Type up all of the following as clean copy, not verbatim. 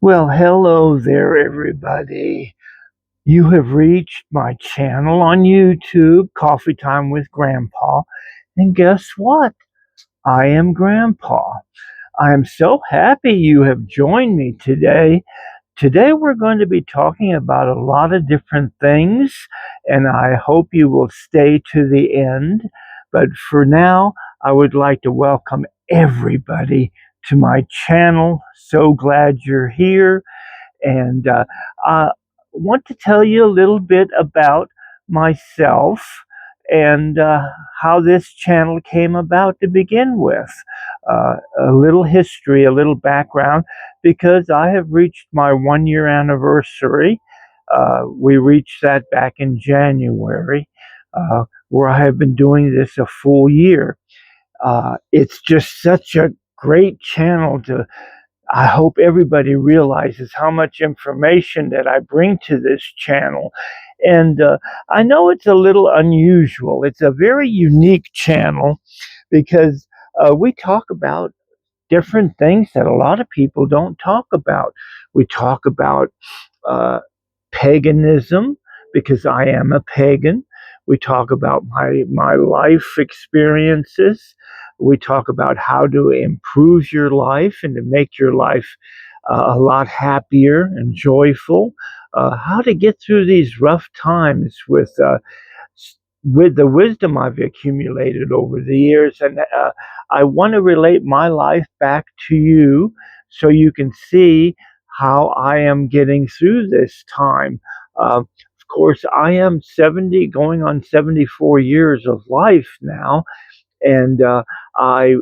Well, hello there, everybody. You have reached my channel on YouTube, Coffee Time with Grandpa. And guess what? I am Grandpa. I am so happy you have joined me today. Today, we're going to be talking about a lot of different things, and I hope you will stay to the end. But for now, I would like to welcome everybody to my channel. So glad you're here. And I want to tell you a little bit about myself and how this channel came about to begin with. A little history, a little background, because I have reached my 1 year anniversary. We reached that back in January, where I have been doing this a full year. It's just such a great channel to I hope everybody realizes how much information that I bring to this channel. And I know it's a little unusual. It's a very unique channel because we talk about different things that a lot of people don't talk about. We talk about uh, paganism because I am a pagan. We talk about my life experiences. We talk about how to improve your life and to make your life a lot happier and joyful. How to get through these rough times with the wisdom I've accumulated over the years. And I want to relate my life back to you so you can see how I am getting through this time. Of course, I am 70, going on 74 years of life now, and I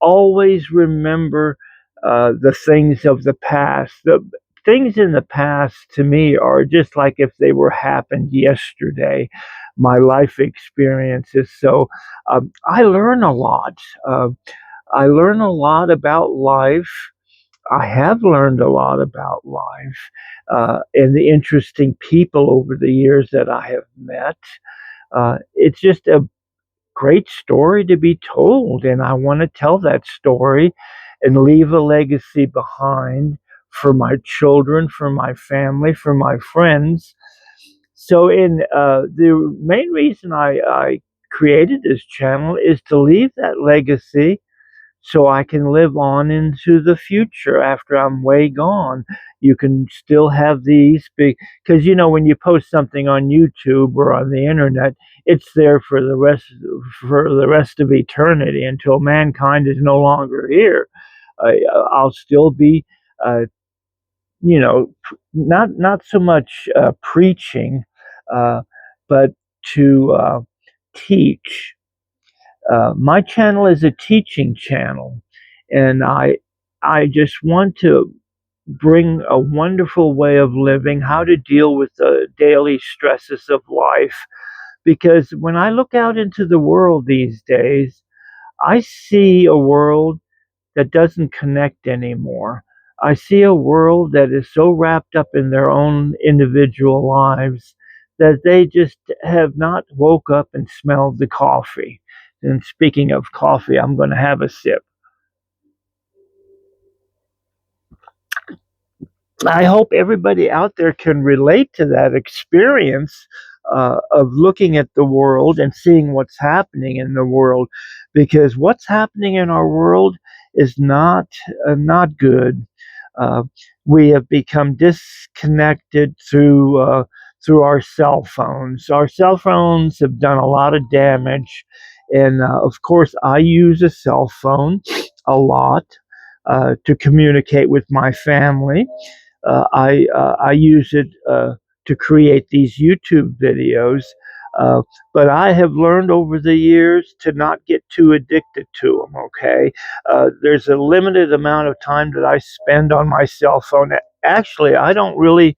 always remember the things of the past. The things in the past to me are just like if they were happened yesterday. My life experiences. So I learn a lot. I learn a lot about life. I have learned a lot about life and the interesting people over the years that I have met. It's just a great story to be told, and I want to tell that story and leave a legacy behind for my children, for my family, for my friends. So, in the main reason I created this channel is to leave that legacy so I can live on into the future after I'm way gone. You can still have these because when you post something on YouTube or on the internet, it's there for the rest of eternity until mankind is no longer here. I'll still be, uh, not so much preaching, uh, but to teach. My channel is a teaching channel, and I just want to bring a wonderful way of living, how to deal with the daily stresses of life. Because when I look out into the world these days, I see a world that doesn't connect anymore. I see a world that is so wrapped up in their own individual lives that they just have not woke up and smelled the coffee. And speaking of coffee, I'm going to have a sip. I hope everybody out there can relate to that experience of looking at the world and seeing what's happening in the world, because what's happening in our world is not good. Uh, we have become disconnected through our cell phones. Our cell phones have done a lot of damage, and of course, I use a cell phone a lot to communicate with my family. I use it to create these YouTube videos. Uh, but I have learned over the years to not get too addicted to them. Okay, there's a limited amount of time that I spend on my cell phone. Actually, I don't really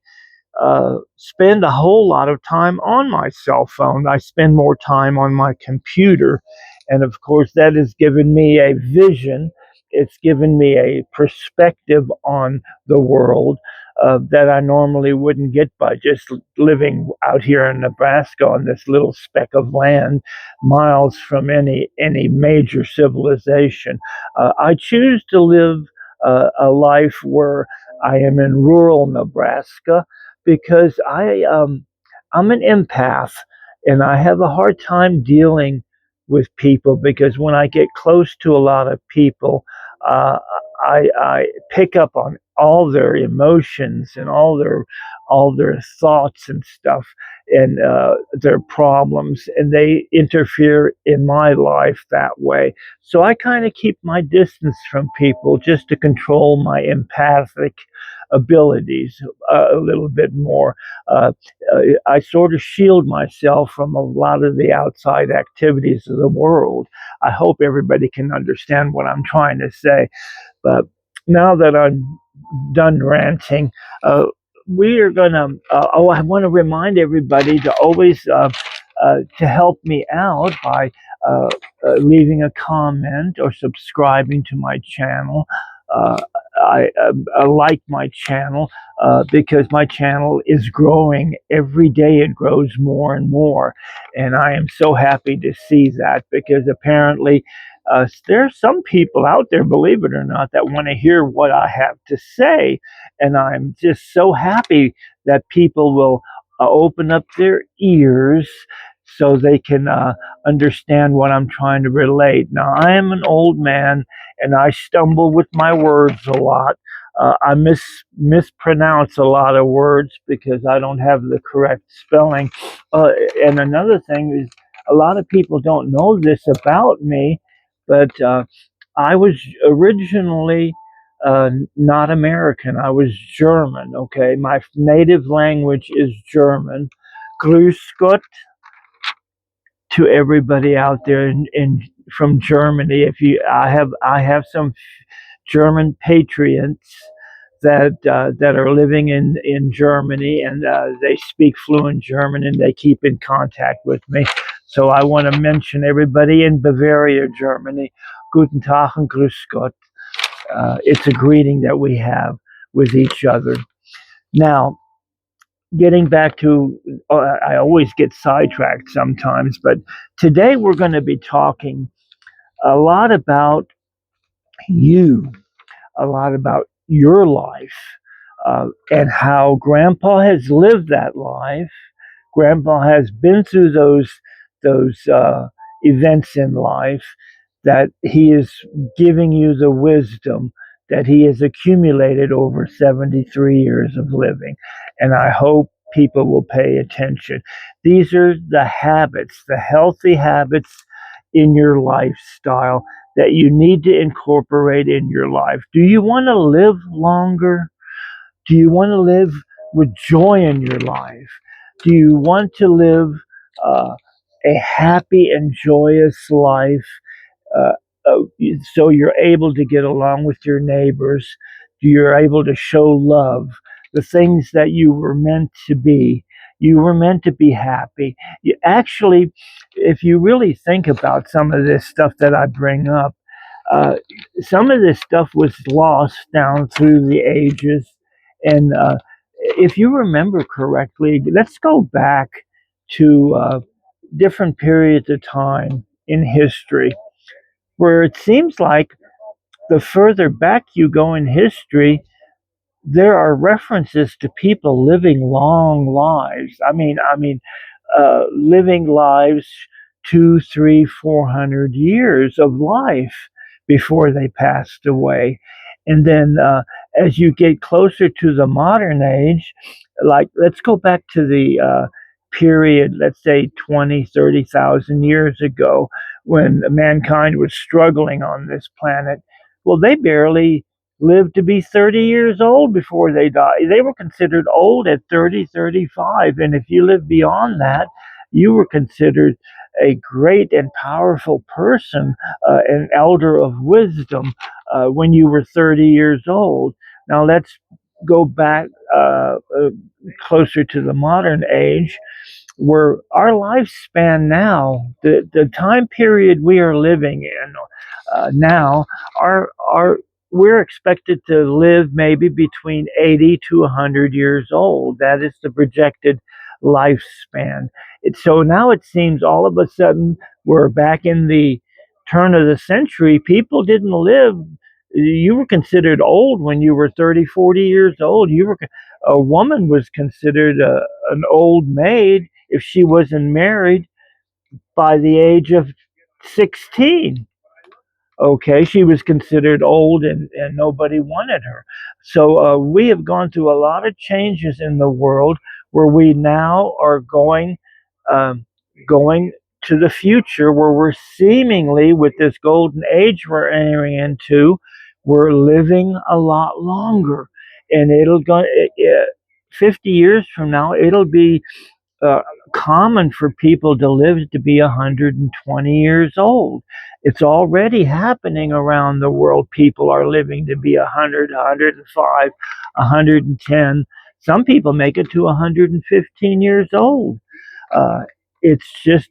spend a whole lot of time on my cell phone. I spend more time on my computer. And of course, that has given me a vision. It's given me a perspective on the world that I normally wouldn't get by just living out here in Nebraska on this little speck of land, miles from any major civilization. I choose to live a life where I am in rural Nebraska because I'm an empath, and I have a hard time dealing with people because when I get close to a lot of people, uh, I pick up on all their emotions and all their thoughts and stuff, and their problems, and they interfere in my life that way. So I kind of keep my distance from people just to control my empathic abilities a little bit more. Uh, I sort of shield myself from a lot of the outside activities of the world. I hope everybody can understand what I'm trying to say. But now that I'm done ranting, uh, we are going to, I want to remind everybody to always to help me out by uh, leaving a comment or subscribing to my channel. Uh, I like my channel because my channel is growing every day. It grows more and more, and I am so happy to see that because apparently there are some people out there, believe it or not, that want to hear what I have to say, and I'm just so happy that people will open up their ears so they can understand what I'm trying to relate. Now, I am an old man and I stumble with my words a lot. I mispronounce a lot of words because I don't have the correct spelling. Uh, and another thing is, a lot of people don't know this about me, but I was originally not American. I was German. Okay, my native language is German. Grüß Gott to everybody out there in from Germany. If you, I have some German patriots that are living in Germany, and they speak fluent German, and they keep in contact with me. So I want to mention everybody in Bavaria, Germany. Guten Tag and Grüß Gott. It's a greeting that we have with each other. Now, getting back to, I always get sidetracked sometimes, but today we're going to be talking a lot about you, a lot about your life, and how Grandpa has lived that life. Grandpa has been through those events in life that he is giving you the wisdom that he has accumulated over 73 years of living. And I hope people will pay attention. These are the habits, the healthy habits in your lifestyle that you need to incorporate in your life. Do you want to live longer? Do you want to live with joy in your life? Do you want to live uh, a happy and joyous life uh, uh, so you're able to get along with your neighbors? You're able to show love, the things that you were meant to be. You were meant to be happy. You actually, if you really think about some of this stuff that I bring up, uh, some of this stuff was lost down through the ages. And if you remember correctly, let's go back to different periods of time in history where it seems like the further back you go in history, there are references to people living long lives. Living lives 2, 3, 400 years of life before they passed away. And then as you get closer to the modern age, like let's go back to the period, let's say 20, 30,000 years ago, when mankind was struggling on this planet. Well, they barely lived to be 30 years old before they died. They were considered old at 30, 35. And if you lived beyond that, you were considered a great and powerful person, an elder of wisdom, when you were 30 years old. Now let's go back closer to the modern age where our lifespan now, the time period we are living in now, our we're expected to live maybe between 80 to 100 years old. That is the projected lifespan. So now it seems all of a sudden we're back in the turn of the century. People didn't live You were considered old when you were 30, 40 years old. A woman was considered an old maid if she wasn't married by the age of 16. Okay, she was considered old, and nobody wanted her. So we have gone through a lot of changes in the world where we now are um, going to the future where we're seemingly, with this golden age we're entering into, we're living a lot longer. And 50 years from now, it'll be uh, common for people to live to be 120 years old. It's already happening around the world. People are living to be 100, 105, 110. Some people make it to 115 years old. Uh, it's just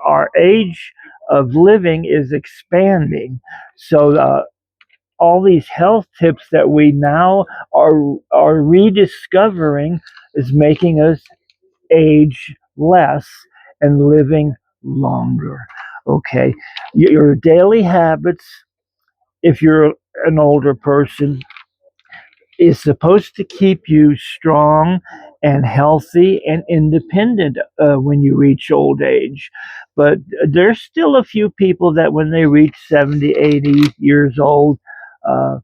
our age of living is expanding. So all these health tips that we now are rediscovering is making us age less and living longer. Okay, your daily habits, if you're an older person, is supposed to keep you strong and healthy and independent when you reach old age. But there's still a few people that when they reach 70, 80 years old, uh,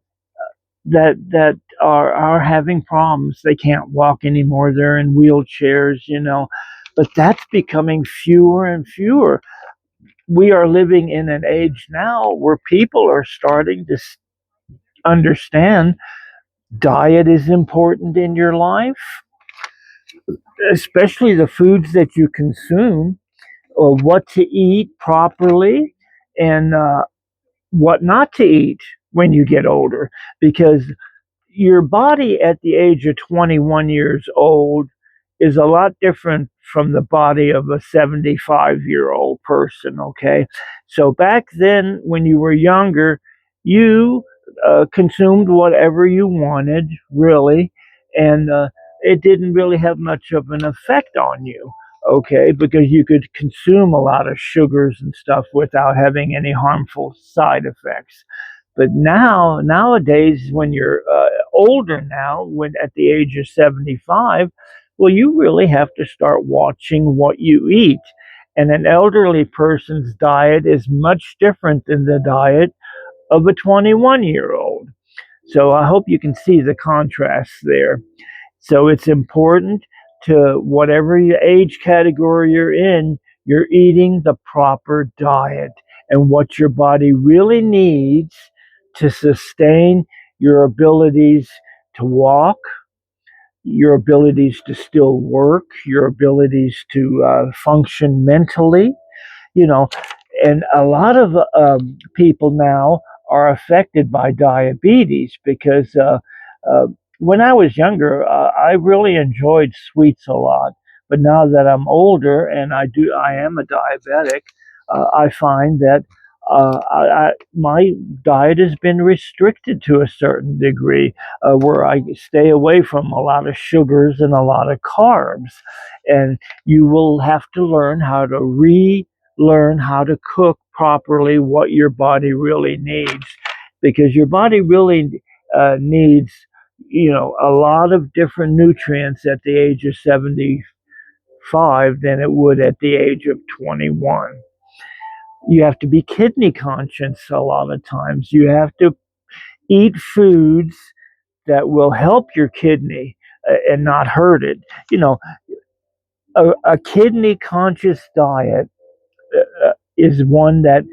that are having problems. They can't walk anymore. They're in wheelchairs. But that's becoming fewer and fewer. We are living in an age now where people are starting to understand diet is important in your life, especially the foods that you consume, or what to eat properly, and what not to eat when you get older. Because your body at the age of 21 years old is a lot different from the body of a 75-year-old person, okay? So back then, when you were younger, you consumed whatever you wanted, really, and it didn't really have much of an effect on you, okay? Because you could consume a lot of sugars and stuff without having any harmful side effects. But nowadays, when you're older now, when at the age of 75, well, you really have to start watching what you eat. And an elderly person's diet is much different than the diet of a 21-year-old. So I hope you can see the contrast there. So it's important to whatever your age category you're eating the proper diet and what your body really needs to sustain your abilities to walk, your abilities to still work, your abilities to function mentally, you know, and a lot of people now are affected by diabetes because uh, when I was younger, I really enjoyed sweets a lot. But now that I'm older and I am a diabetic, I find that my diet has been restricted to a certain degree, where I stay away from a lot of sugars and a lot of carbs. And you will have to learn how to cook properly what your body really needs, because your body really needs a lot of different nutrients at the age of 75 than it would at the age of 21. You have to be kidney conscious a lot of times. You have to eat foods that will help your kidney and not hurt it. A kidney conscious diet is one that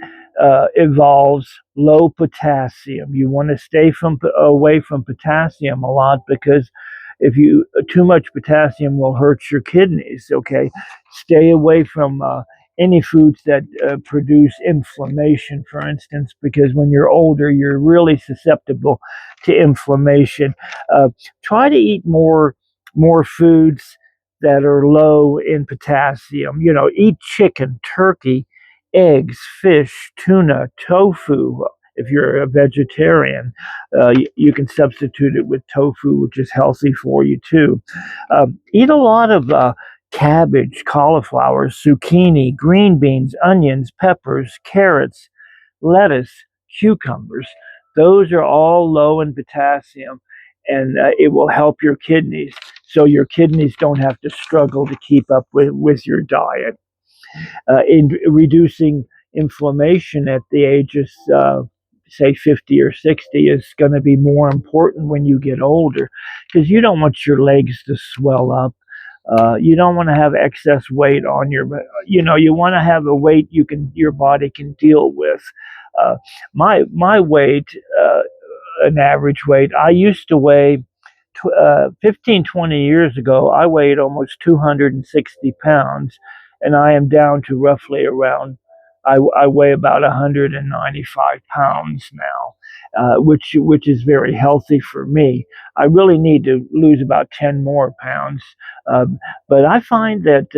involves low potassium. You want to stay away from potassium a lot, because if you too much potassium will hurt your kidneys. Okay, stay away from any foods that produce inflammation, for instance, because when you're older, you're really susceptible to inflammation. Uh, Try to eat more foods that are low in potassium. Eat chicken, turkey, eggs, fish, tuna, tofu. If you're a vegetarian, you can substitute it with tofu, which is healthy for you too. Eat a lot of cabbage, cauliflower, zucchini, green beans, onions, peppers, carrots, lettuce, cucumbers. those are all low in potassium, and it will help your kidneys. So your kidneys don't have to struggle to keep up with your diet. In reducing inflammation at the ages, say 50 or 60, is going to be more important when you get older, because you don't want your legs to swell up. You don't want to have excess weight on your, you want to have a weight your body can deal with. Uh, my weight, an average weight, I used to weigh 15, 20 years ago, I weighed almost 260 pounds, and I am down to roughly around, I weigh about 195 pounds now, which is very healthy for me. I really need to lose about 10 more pounds, but I find that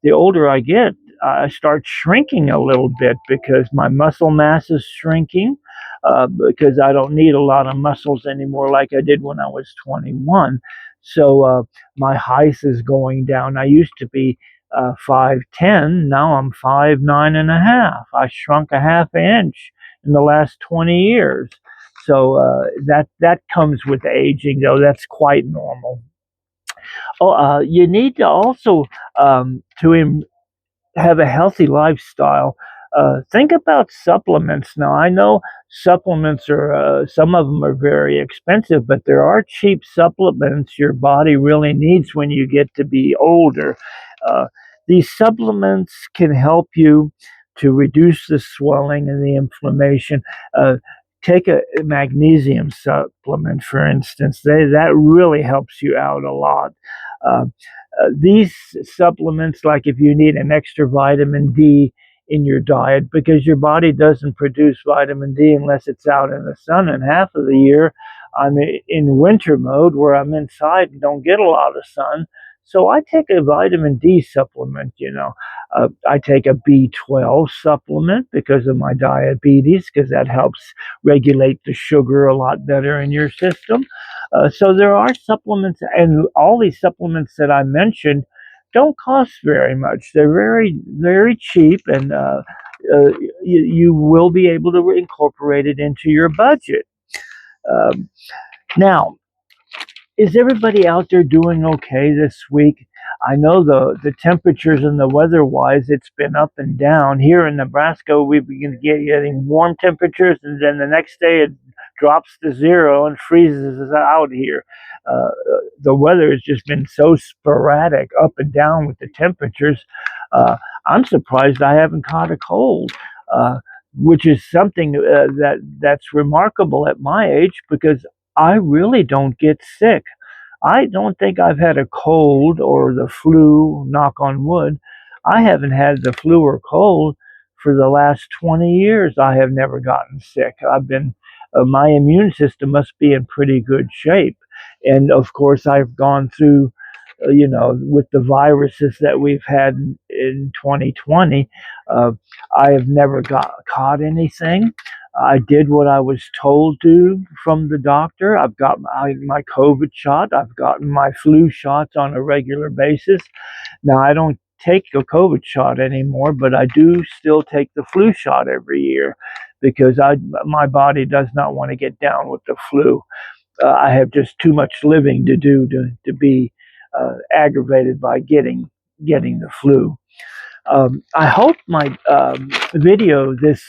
the older I get, I start shrinking a little bit because my muscle mass is shrinking, because I don't need a lot of muscles anymore like I did when I was 21. So my height is going down. I used to be 5'10". Now I'm 5'9.5". I shrunk a half inch in the last 20 years. So that comes with aging, though. That's quite normal. Oh, you need to also, to have a healthy lifestyle, think about supplements. Now, I know supplements are, some of them are very expensive, but there are cheap supplements your body really needs when you get to be older. Uh, these supplements can help you to reduce the swelling and the inflammation. Take a magnesium supplement, for instance. That really helps you out a lot. Uh, these supplements, like if you need an extra vitamin D in your diet, because your body doesn't produce vitamin D unless it's out in the sun, and half of the year I'm in winter mode where I'm inside and don't get a lot of sun. So I take a vitamin D supplement. I take a B12 supplement because of my diabetes, because that helps regulate the sugar a lot better in your system. So there are supplements, and all these supplements that I mentioned don't cost very much. They're very, very cheap, and you will be able to incorporate it into your budget. Um, Now, is everybody out there doing okay this week? I know the temperatures and the weather wise, it's been up and down. Here in Nebraska, we begin getting warm temperatures, and then the next day it drops to zero and freezes us out here. The weather has just been so sporadic, up and down with the temperatures. Uh, I'm surprised I haven't caught a cold. Uh, which is something that's remarkable at my age, because I really don't get sick. I don't think I've had a cold or the flu, knock on wood. I haven't had the flu or cold for the last 20 years. I have never gotten sick. My immune system must be in pretty good shape. And of course, I've gone through, with the viruses that we've had in 2020, uh, I have never caught anything. I did what I was told to from the doctor. I've got my COVID shot. I've gotten my flu shots on a regular basis. Now, I don't take a COVID shot anymore, but I do still take the flu shot every year, because my body does not want to get down with the flu. I have just too much living to do to be aggravated by getting the flu. I hope my video this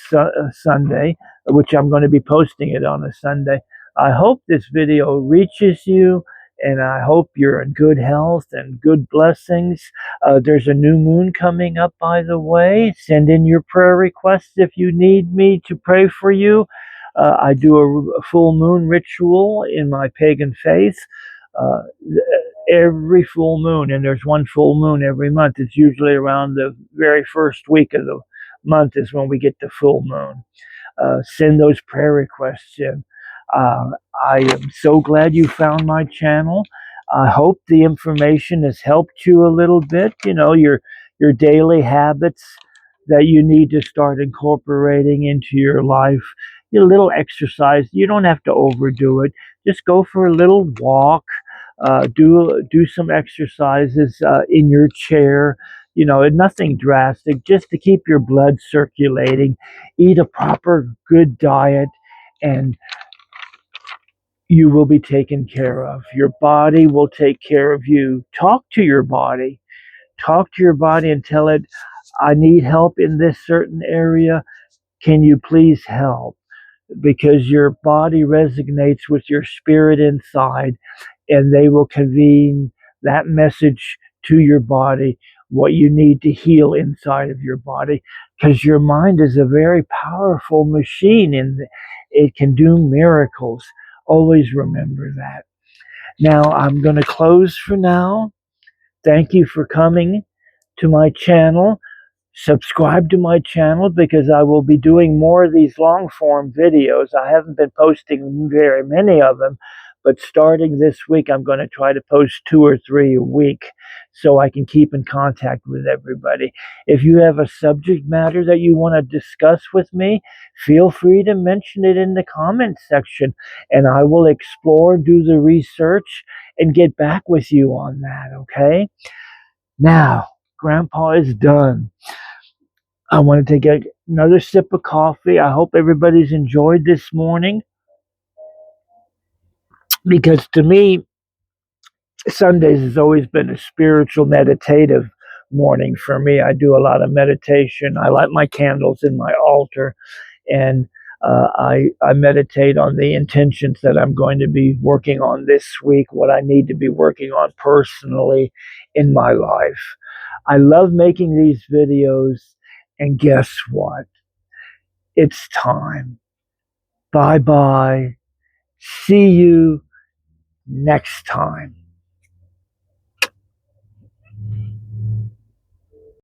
Sunday, which I'm going to be posting it on a Sunday, I hope this video reaches you, and I hope you're in good health and good blessings. There's a new moon coming up, by the way. Send in your prayer requests if you need me to pray for you. I do a full moon ritual in my pagan faith. Uh, every full moon, and there's one full moon every month. It's usually around the very first week of the month is when we get the full moon. Send those prayer requests in. Uh, I am so glad you found my channel. I hope the information has helped you a little bit. Your daily habits that you need to start incorporating into your life. A little exercise. You don't have to overdo it. Just go for a little walk. Do some exercises in your chair. Nothing drastic, just to keep your blood circulating. Eat a proper, good diet, and you will be taken care of. Your body will take care of you. Talk to your body. Talk to your body and tell it, I need help in this certain area. Can you please help? Because your body resonates with your spirit inside, and they will convene that message to your body, what you need to heal inside of your body. Because your mind is a very powerful machine and it can do miracles. Always remember that. Now, I'm going to close for now. Thank you for coming to my channel. Subscribe to my channel because I will be doing more of these long form videos. I haven't been posting very many of them, but starting this week, I'm going to try to post 2 or 3 a week so I can keep in contact with everybody. If you have a subject matter that you want to discuss with me, feel free to mention it in the comments section, and I will explore, do the research, and get back with you on that, okay? Now, Grandpa is done. I want to take another sip of coffee. I hope everybody's enjoyed this morning because to me, Sundays has always been a spiritual, meditative morning for me. I do a lot of meditation. I light my candles in my altar, and I meditate on the intentions that I'm going to be working on this week, what I need to be working on personally in my life. I love making these videos, and guess what? It's time. Bye bye. See you next time.